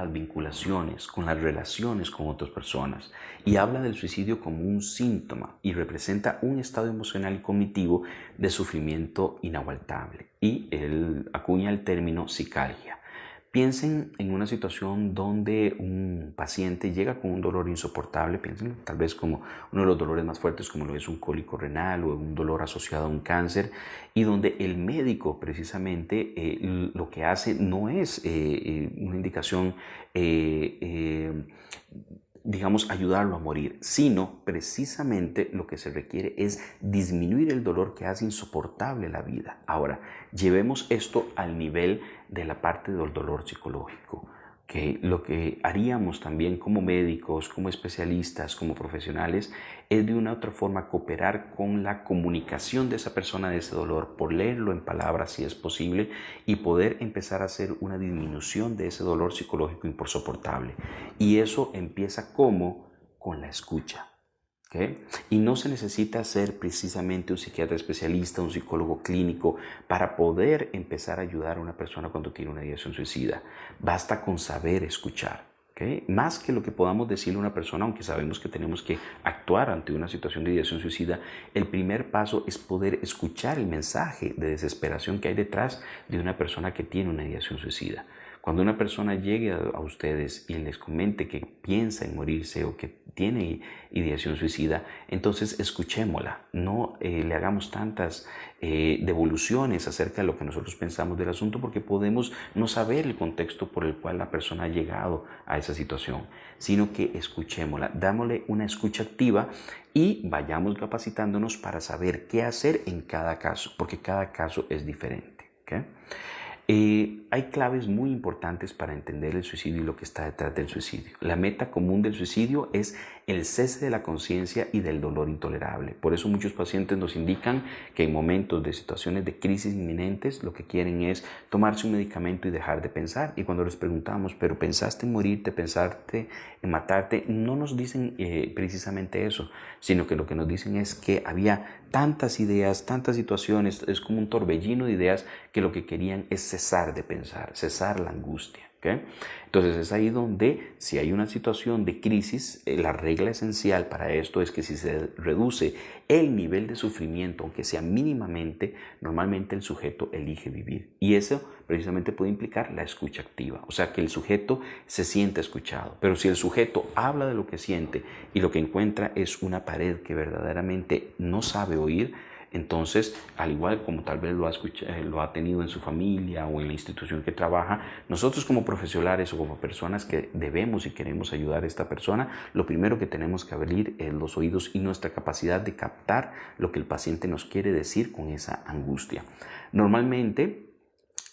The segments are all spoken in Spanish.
las vinculaciones, con las relaciones con otras personas, y habla del suicidio como un síntoma y representa un estado emocional y cognitivo de sufrimiento inaguantable. Y él acuña el término psicalgia. Piensen en una situación donde un paciente llega con un dolor insoportable, piensen tal vez como uno de los dolores más fuertes como lo es un cólico renal o un dolor asociado a un cáncer, y donde el médico precisamente lo que hace no es una indicación digamos, ayudarlo a morir, sino precisamente lo que se requiere es disminuir el dolor que hace insoportable la vida. Ahora, llevemos esto al nivel de la parte del dolor psicológico, que lo que haríamos también como médicos, como especialistas, como profesionales, es de una u otra forma cooperar con la comunicación de esa persona de ese dolor, por leerlo en palabras si es posible y poder empezar a hacer una disminución de ese dolor psicológico insoportable. Y eso empieza como con la escucha. ¿Okay? Y no se necesita ser precisamente un psiquiatra especialista, un psicólogo clínico para poder empezar a ayudar a una persona cuando tiene una ideación suicida. Basta con saber escuchar. ¿Okay? Más que lo que podamos decirle a una persona, aunque sabemos que tenemos que actuar ante una situación de ideación suicida, el primer paso es poder escuchar el mensaje de desesperación que hay detrás de una persona que tiene una ideación suicida. Cuando una persona llegue a ustedes y les comente que piensa en morirse o que tiene ideación suicida, entonces escuchémosla, no le hagamos tantas devoluciones acerca de lo que nosotros pensamos del asunto, porque podemos no saber el contexto por el cual la persona ha llegado a esa situación, sino que escuchémosla, dámosle una escucha activa y vayamos capacitándonos para saber qué hacer en cada caso, porque cada caso es diferente. ¿Okay? Hay claves muy importantes para entender el suicidio y lo que está detrás del suicidio. La meta común del suicidio es el cese de la conciencia y del dolor intolerable. Por eso muchos pacientes nos indican que en momentos de situaciones de crisis inminentes lo que quieren es tomarse un medicamento y dejar de pensar. Y cuando les preguntamos, ¿pero pensaste en morirte, pensaste en matarte? No nos dicen precisamente eso, sino que lo que nos dicen es que había tantas ideas, tantas situaciones, es como un torbellino de ideas que lo que querían es cesar de pensar, cesar la angustia. ¿Okay? Entonces es ahí donde si hay una situación de crisis, la regla esencial para esto es que si se reduce el nivel de sufrimiento, aunque sea mínimamente, normalmente el sujeto elige vivir. Y eso precisamente puede implicar la escucha activa, o sea que el sujeto se siente escuchado. Pero si el sujeto habla de lo que siente y lo que encuentra es una pared que verdaderamente no sabe oír, entonces, al igual como tal vez lo ha tenido en su familia o en la institución que trabaja, nosotros como profesionales o como personas que debemos y queremos ayudar a esta persona, lo primero que tenemos que abrir es los oídos y nuestra capacidad de captar lo que el paciente nos quiere decir con esa angustia. Normalmente,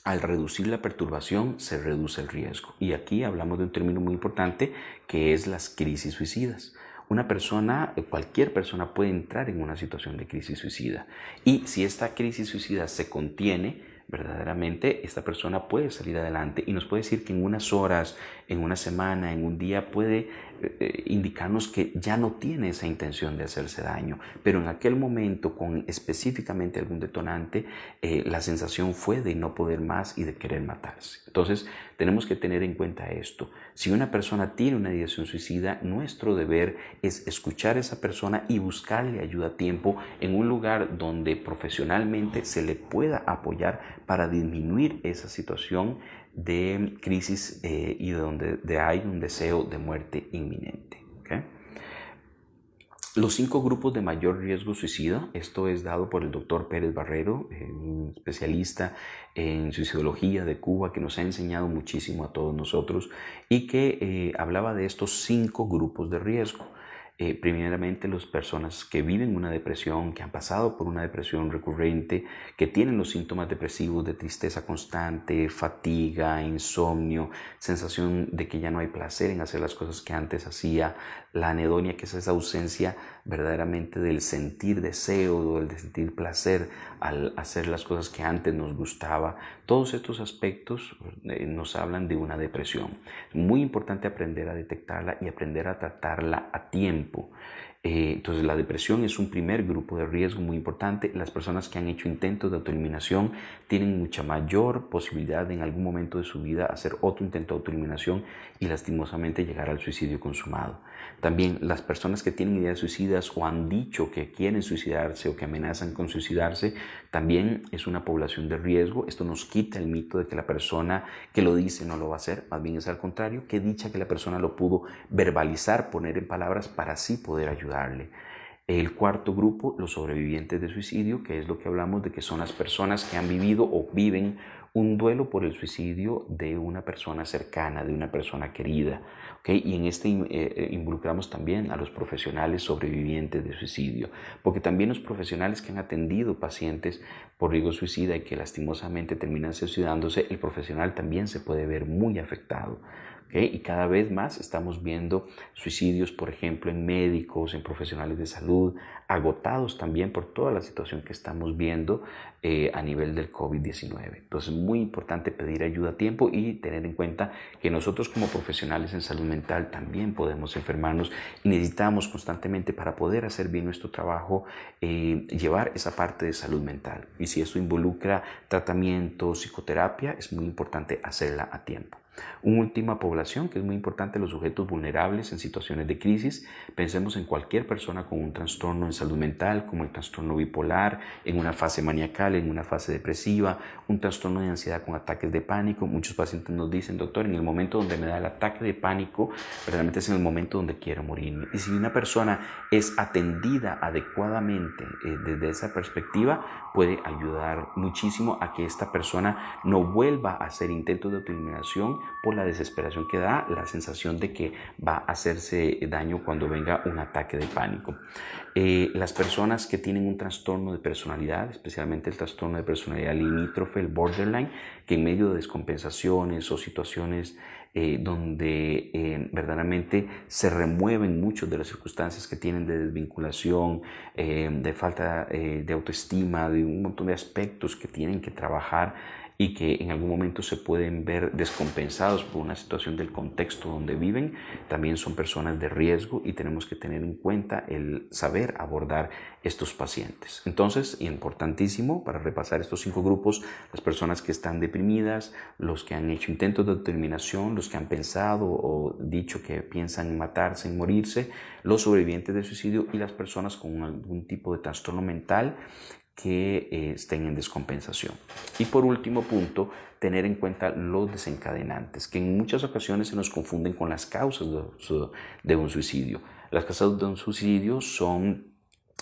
al reducir la perturbación se reduce el riesgo. Y aquí hablamos de un término muy importante que es las crisis suicidas. Una persona, cualquier persona puede entrar en una situación de crisis suicida. Y si esta crisis suicida se contiene, verdaderamente esta persona puede salir adelante y nos puede decir que en unas horas, en una semana, en un día puede indicarnos que ya no tiene esa intención de hacerse daño, pero en aquel momento con específicamente algún detonante, la sensación fue de no poder más y de querer matarse. Entonces tenemos que tener en cuenta esto. Si una persona tiene una ideación suicida, nuestro deber es escuchar a esa persona y buscarle ayuda a tiempo en un lugar donde profesionalmente se le pueda apoyar para disminuir esa situación de crisis y donde hay un deseo de muerte inminente. ¿Okay? Los 5 grupos de mayor riesgo suicida, esto es dado por el doctor Pérez Barrero, un especialista en suicidología de Cuba que nos ha enseñado muchísimo a todos nosotros y que hablaba de estos 5 grupos de riesgo. Primeramente las personas que viven una depresión, que han pasado por una depresión recurrente, que tienen los síntomas depresivos de tristeza constante, fatiga, insomnio, sensación de que ya no hay placer en hacer las cosas que antes hacía, la anedonia, que es esa ausencia verdaderamente del sentir deseo o del sentir placer al hacer las cosas que antes nos gustaba. Todos estos aspectos nos hablan de una depresión. Es muy importante aprender a detectarla y aprender a tratarla a tiempo. Entonces la depresión es un primer grupo de riesgo muy importante. Las personas que han hecho intentos de autoeliminación tienen mucha mayor posibilidad de en algún momento de su vida hacer otro intento de autoeliminación y lastimosamente llegar al suicidio consumado. También las personas que tienen ideas suicidas o han dicho que quieren suicidarse o que amenazan con suicidarse, también es una población de riesgo. Esto nos quita el mito de que la persona que lo dice no lo va a hacer, más bien es al contrario, que dicha que la persona lo pudo verbalizar, poner en palabras para así poder ayudarle. El cuarto grupo, los sobrevivientes de suicidio, que es lo que hablamos de que son las personas que han vivido o viven un duelo por el suicidio de una persona cercana, de una persona querida. ¿Okay? Y en este involucramos también a los profesionales sobrevivientes de suicidio, porque también los profesionales que han atendido pacientes por riesgo suicida y que lastimosamente terminan suicidándose, el profesional también se puede ver muy afectado. ¿Okay? Y cada vez más estamos viendo suicidios, por ejemplo, en médicos, en profesionales de salud, agotados también por toda la situación que estamos viendo a nivel del COVID-19. Entonces es muy importante pedir ayuda a tiempo y tener en cuenta que nosotros como profesionales en salud mental también podemos enfermarnos y necesitamos constantemente para poder hacer bien nuestro trabajo llevar esa parte de salud mental. Y si esto involucra tratamiento, psicoterapia, es muy importante hacerla a tiempo. Una última población que es muy importante, los sujetos vulnerables en situaciones de crisis. Pensemos en cualquier persona con un trastorno en salud mental, como el trastorno bipolar, en una fase maniacal, en una fase depresiva, un trastorno de ansiedad con ataques de pánico. Muchos pacientes nos dicen, doctor, en el momento donde me da el ataque de pánico, realmente es en el momento donde quiero morirme. Y si una persona es atendida adecuadamente desde esa perspectiva, puede ayudar muchísimo a que esta persona no vuelva a hacer intentos de autoeliminación por la desesperación que da, la sensación de que va a hacerse daño cuando venga un ataque de pánico. Las personas que tienen un trastorno de personalidad, especialmente el trastorno de personalidad limítrofe, el borderline, que en medio de descompensaciones o situaciones verdaderamente se remueven muchas de las circunstancias que tienen de desvinculación, de falta de autoestima, de un montón de aspectos que tienen que trabajar y que en algún momento se pueden ver descompensados por una situación del contexto donde viven, también son personas de riesgo y tenemos que tener en cuenta el saber abordar estos pacientes. Entonces, importantísimo para repasar estos 5 grupos, las personas que están deprimidas, los que han hecho intentos de autodeterminación, los que han pensado o dicho que piensan en matarse, en morirse, los sobrevivientes de suicidio y las personas con algún tipo de trastorno mental que estén en descompensación. Y por último punto, tener en cuenta los desencadenantes, que en muchas ocasiones se nos confunden con las causas de un suicidio. Las causas de un suicidio son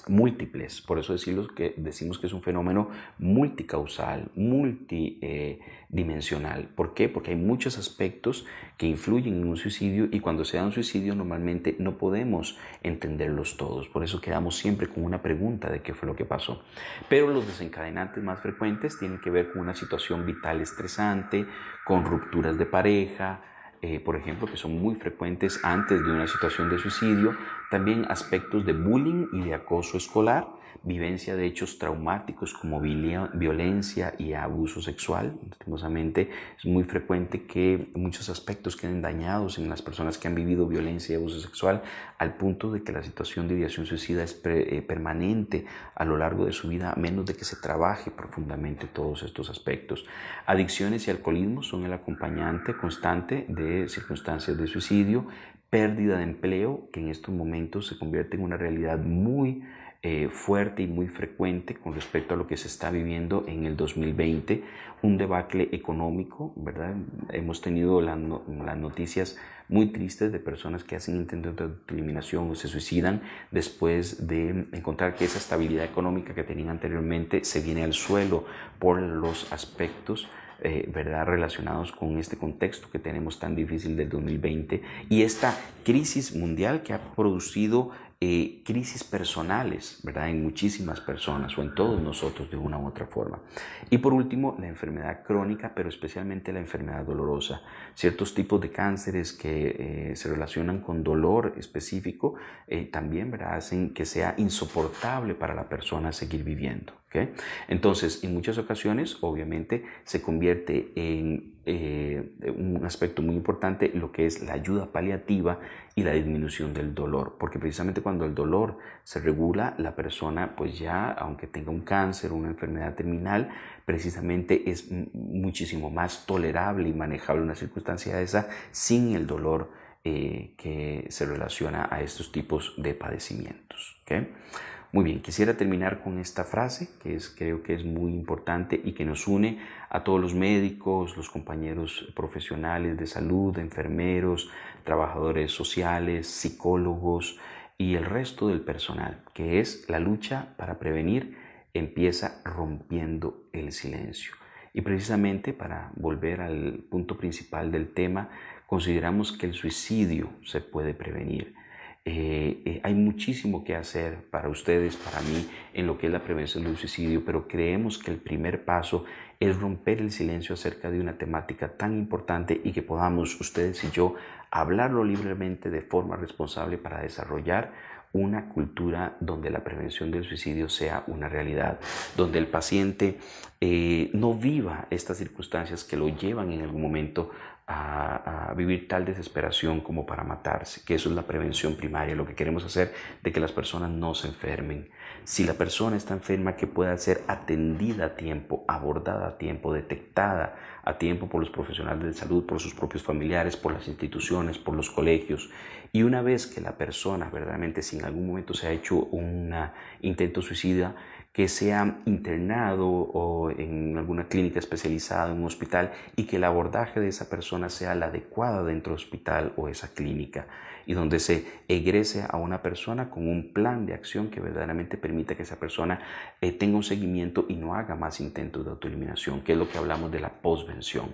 múltiples, por eso decimos que es un fenómeno multicausal, multidimensional. ¿Por qué? Porque hay muchos aspectos que influyen en un suicidio y cuando se da un suicidio normalmente no podemos entenderlos todos, por eso quedamos siempre con una pregunta de qué fue lo que pasó. Pero los desencadenantes más frecuentes tienen que ver con una situación vital estresante, con rupturas de pareja, por ejemplo, que son muy frecuentes antes de una situación de suicidio, también aspectos de bullying y de acoso escolar, vivencia de hechos traumáticos como violencia y abuso sexual. Lastimosamente es muy frecuente que muchos aspectos queden dañados en las personas que han vivido violencia y abuso sexual al punto de que la situación de ideación suicida es permanente a lo largo de su vida a menos de que se trabaje profundamente todos estos aspectos. Adicciones y alcoholismo son el acompañante constante de circunstancias de suicidio, pérdida de empleo que en estos momentos se convierte en una realidad muy fuerte y muy frecuente con respecto a lo que se está viviendo en el 2020, un debacle económico, ¿verdad? Hemos tenido las noticias muy tristes de personas que hacen intentos de eliminación o se suicidan después de encontrar que esa estabilidad económica que tenían anteriormente se viene al suelo por los aspectos ¿verdad? Relacionados con este contexto que tenemos tan difícil del 2020 y esta crisis mundial que ha producido crisis personales, ¿verdad? En muchísimas personas o en todos nosotros de una u otra forma. Y por último, la enfermedad crónica, pero especialmente la enfermedad dolorosa. Ciertos tipos de cánceres que se relacionan con dolor específico también, ¿verdad? Hacen que sea insoportable para la persona seguir viviendo. ¿ok? Entonces, en muchas ocasiones, obviamente, se convierte en un aspecto muy importante lo que es la ayuda paliativa y la disminución del dolor, porque precisamente cuando el dolor se regula, la persona, pues ya, aunque tenga un cáncer o una enfermedad terminal, precisamente es muchísimo más tolerable y manejable una circunstancia esa sin el dolor que se relaciona a estos tipos de padecimientos, ¿ok? Muy bien, quisiera terminar con esta frase creo que es muy importante y que nos une a todos los médicos, los compañeros profesionales de salud, enfermeros, trabajadores sociales, psicólogos y el resto del personal, que es la lucha para prevenir empieza rompiendo el silencio. Y precisamente para volver al punto principal del tema, consideramos que el suicidio se puede prevenir. Hay muchísimo que hacer para ustedes, para mí, en lo que es la prevención del suicidio, pero creemos que el primer paso es romper el silencio acerca de una temática tan importante y que podamos, ustedes y yo, hablarlo libremente de forma responsable para desarrollar una cultura donde la prevención del suicidio sea una realidad, donde el paciente no viva estas circunstancias que lo llevan en algún momento a vivir tal desesperación como para matarse, que eso es la prevención primaria, lo que queremos hacer de que las personas no se enfermen. Si la persona está enferma, que pueda ser atendida a tiempo, abordada a tiempo, detectada a tiempo por los profesionales de salud, por sus propios familiares, por las instituciones, por los colegios. Y una vez que la persona verdaderamente, si en algún momento se ha hecho un intento suicida, que sea internado o en alguna clínica especializada, en un hospital, y que el abordaje de esa persona sea la adecuada dentro del hospital o esa clínica, y donde se egrese a una persona con un plan de acción que verdaderamente permita que esa persona tenga un seguimiento y no haga más intentos de autoeliminación, que es lo que hablamos de la posvención.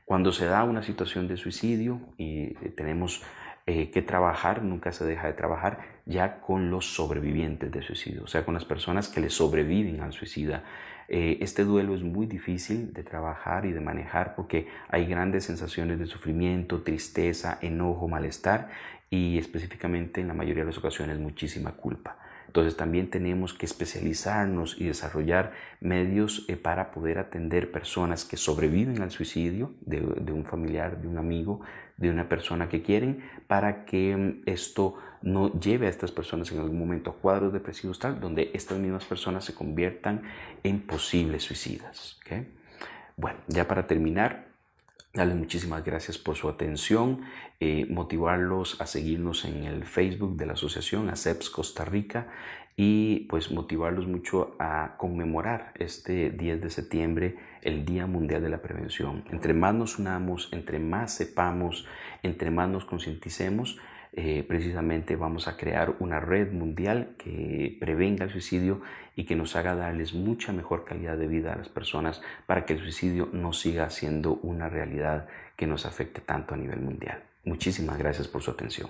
Cuando se da una situación de suicidio y tenemos que trabajar, nunca se deja de trabajar ya con los sobrevivientes de suicidio, o sea, con las personas que le sobreviven al suicida. Este duelo es muy difícil de trabajar y de manejar porque hay grandes sensaciones de sufrimiento, tristeza, enojo, malestar y específicamente en la mayoría de las ocasiones muchísima culpa. Entonces también tenemos que especializarnos y desarrollar medios para poder atender personas que sobreviven al suicidio de un familiar, de un amigo, de una persona que quieren, para que esto no lleve a estas personas en algún momento a cuadros depresivos tal, donde estas mismas personas se conviertan en posibles suicidas. ¿Okay? Bueno, ya para terminar, darles muchísimas gracias por su atención, motivarlos a seguirnos en el Facebook de la asociación ACEPS Costa Rica y pues motivarlos mucho a conmemorar este 10 de septiembre, el Día Mundial de la Prevención. Entre más nos unamos, entre más sepamos, entre más nos concienticemos, precisamente vamos a crear una red mundial que prevenga el suicidio y que nos haga darles mucha mejor calidad de vida a las personas para que el suicidio no siga siendo una realidad que nos afecte tanto a nivel mundial. Muchísimas gracias por su atención.